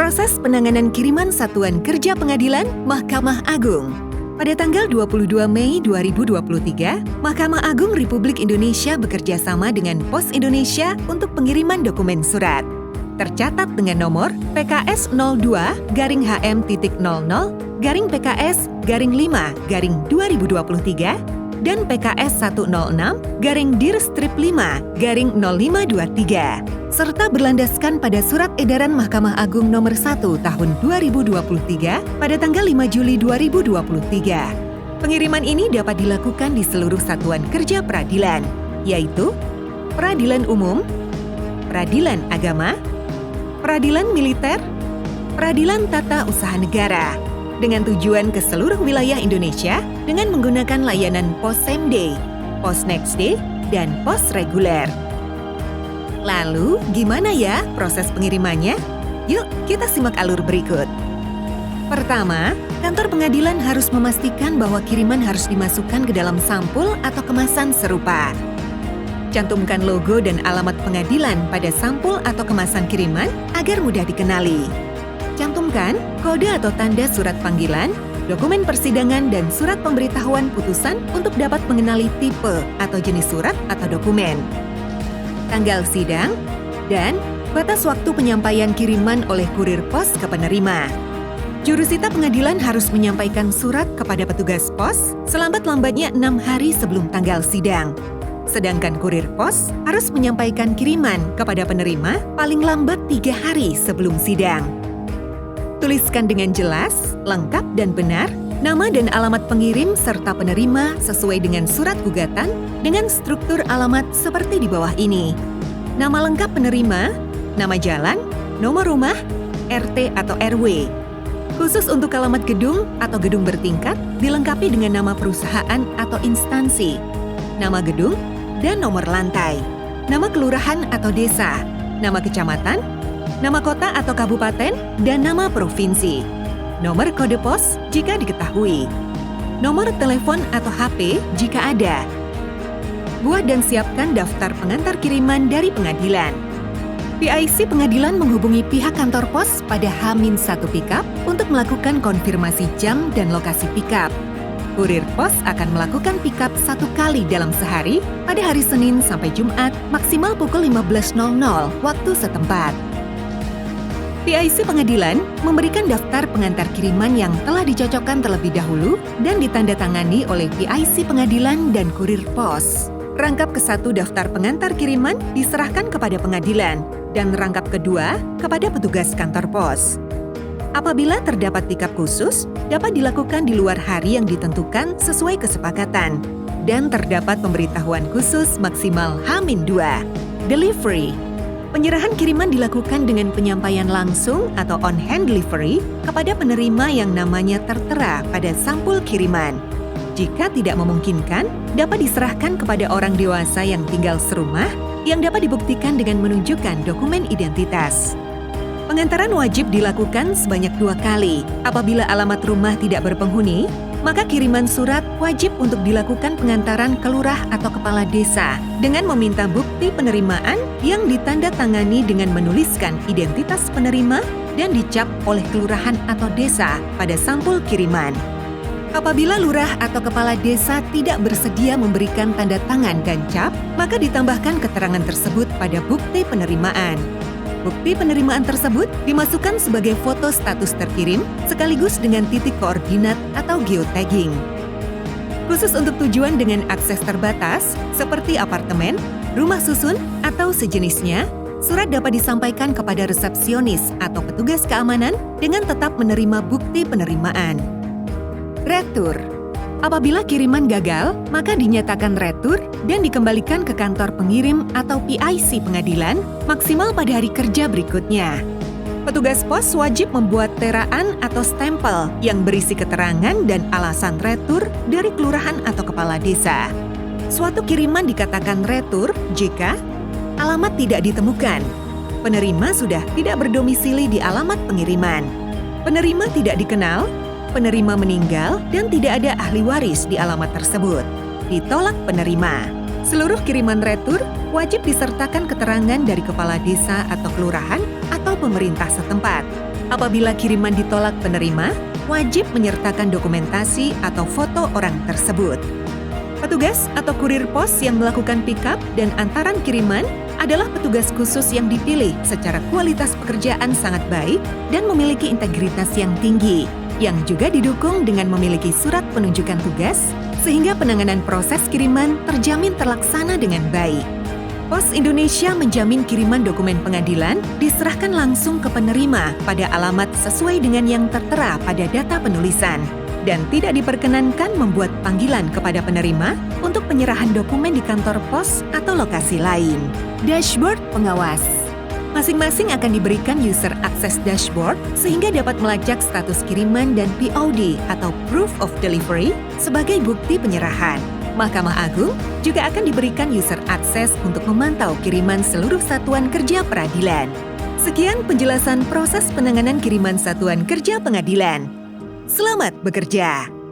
Proses penanganan kiriman Satuan Kerja Pengadilan Mahkamah Agung. Pada tanggal 22 Mei 2023, Mahkamah Agung Republik Indonesia bekerja sama dengan Pos Indonesia untuk pengiriman dokumen surat. Tercatat dengan nomor PKS 02-HM.00-PKS-5-2023 dan PKS 106-dir-5-0523 serta berlandaskan pada Surat Edaran Mahkamah Agung Nomor 1 Tahun 2023 pada tanggal 5 Juli 2023. Pengiriman ini dapat dilakukan di seluruh satuan kerja peradilan, yaitu Peradilan Umum, Peradilan Agama, Peradilan Militer, Peradilan Tata Usaha Negara, dengan tujuan ke seluruh wilayah Indonesia dengan menggunakan layanan pos same day, pos next day, dan pos reguler. Lalu, gimana ya proses pengirimannya? Yuk, kita simak alur berikut. Pertama, kantor pengadilan harus memastikan bahwa kiriman harus dimasukkan ke dalam sampul atau kemasan serupa. Cantumkan logo dan alamat pengadilan pada sampul atau kemasan kiriman agar mudah dikenali. Cantumkan kode atau tanda surat panggilan, dokumen persidangan, dan surat pemberitahuan putusan untuk dapat mengenali tipe atau jenis surat atau dokumen. Tanggal sidang, dan batas waktu penyampaian kiriman oleh kurir pos ke penerima. Jurusita pengadilan harus menyampaikan surat kepada petugas pos selambat-lambatnya 6 hari sebelum tanggal sidang. Sedangkan kurir pos harus menyampaikan kiriman kepada penerima paling lambat 3 hari sebelum sidang. Tuliskan dengan jelas, lengkap, dan benar nama dan alamat pengirim serta penerima sesuai dengan surat gugatan dengan struktur alamat seperti di bawah ini. Nama lengkap penerima, nama jalan, nomor rumah, RT atau RW. Khusus untuk alamat gedung atau gedung bertingkat dilengkapi dengan nama perusahaan atau instansi, nama gedung, dan nomor lantai, nama kelurahan atau desa, nama kecamatan, nama kota atau kabupaten, dan nama provinsi. Nomor kode pos jika diketahui. Nomor telepon atau HP jika ada. Buat dan siapkan daftar pengantar kiriman dari pengadilan. PIC pengadilan menghubungi pihak kantor pos pada H-1 pickup untuk melakukan konfirmasi jam dan lokasi pickup. Kurir pos akan melakukan pickup 1 kali dalam sehari pada hari Senin sampai Jumat maksimal pukul 15.00 waktu setempat. PIC pengadilan memberikan daftar pengantar kiriman yang telah dicocokkan terlebih dahulu dan ditandatangani oleh PIC pengadilan dan kurir pos. Rangkap ke-1 daftar pengantar kiriman diserahkan kepada pengadilan dan rangkap kedua kepada petugas kantor pos. Apabila terdapat pickup khusus, dapat dilakukan di luar hari yang ditentukan sesuai kesepakatan dan terdapat pemberitahuan khusus maksimal H-2. Delivery. Penyerahan kiriman dilakukan dengan penyampaian langsung atau on-hand delivery kepada penerima yang namanya tertera pada sampul kiriman. Jika tidak memungkinkan, dapat diserahkan kepada orang dewasa yang tinggal serumah yang dapat dibuktikan dengan menunjukkan dokumen identitas. Pengantaran wajib dilakukan sebanyak 2 kali. Apabila alamat rumah tidak berpenghuni, maka kiriman surat wajib untuk dilakukan pengantaran ke lurah atau kepala desa dengan meminta bukti penerimaan yang ditandatangani dengan menuliskan identitas penerima dan dicap oleh kelurahan atau desa pada sampul kiriman. Apabila lurah atau kepala desa tidak bersedia memberikan tanda tangan dan cap, maka ditambahkan keterangan tersebut pada bukti penerimaan. Bukti penerimaan tersebut dimasukkan sebagai foto status terkirim sekaligus dengan titik koordinat atau geotagging. Khusus untuk tujuan dengan akses terbatas seperti apartemen, rumah susun, atau sejenisnya, surat dapat disampaikan kepada resepsionis atau petugas keamanan dengan tetap menerima bukti penerimaan. Retur. Apabila kiriman gagal, maka dinyatakan retur dan dikembalikan ke kantor pengirim atau PIC pengadilan maksimal pada hari kerja berikutnya. Petugas pos wajib membuat teraan atau stempel yang berisi keterangan dan alasan retur dari kelurahan atau kepala desa. Suatu kiriman dikatakan retur jika alamat tidak ditemukan, penerima sudah tidak berdomisili di alamat pengiriman, penerima tidak dikenal, penerima meninggal, dan tidak ada ahli waris di alamat tersebut. Ditolak penerima. Seluruh kiriman retur wajib disertakan keterangan dari kepala desa atau kelurahan atau pemerintah setempat. Apabila kiriman ditolak penerima, wajib menyertakan dokumentasi atau foto orang tersebut. Petugas atau kurir pos yang melakukan pick-up dan antaran kiriman adalah petugas khusus yang dipilih secara kualitas pekerjaan sangat baik dan memiliki integritas yang tinggi, yang juga didukung dengan memiliki surat penunjukan tugas, sehingga penanganan proses kiriman terjamin terlaksana dengan baik. Pos Indonesia menjamin kiriman dokumen pengadilan diserahkan langsung ke penerima pada alamat sesuai dengan yang tertera pada data penulisan, dan tidak diperkenankan membuat panggilan kepada penerima untuk penyerahan dokumen di kantor pos atau lokasi lain. Dashboard pengawas. Masing-masing akan diberikan user akses dashboard sehingga dapat melacak status kiriman dan POD atau Proof of Delivery sebagai bukti penyerahan. Mahkamah Agung juga akan diberikan user akses untuk memantau kiriman seluruh satuan kerja peradilan. Sekian penjelasan proses penanganan kiriman satuan kerja pengadilan. Selamat bekerja!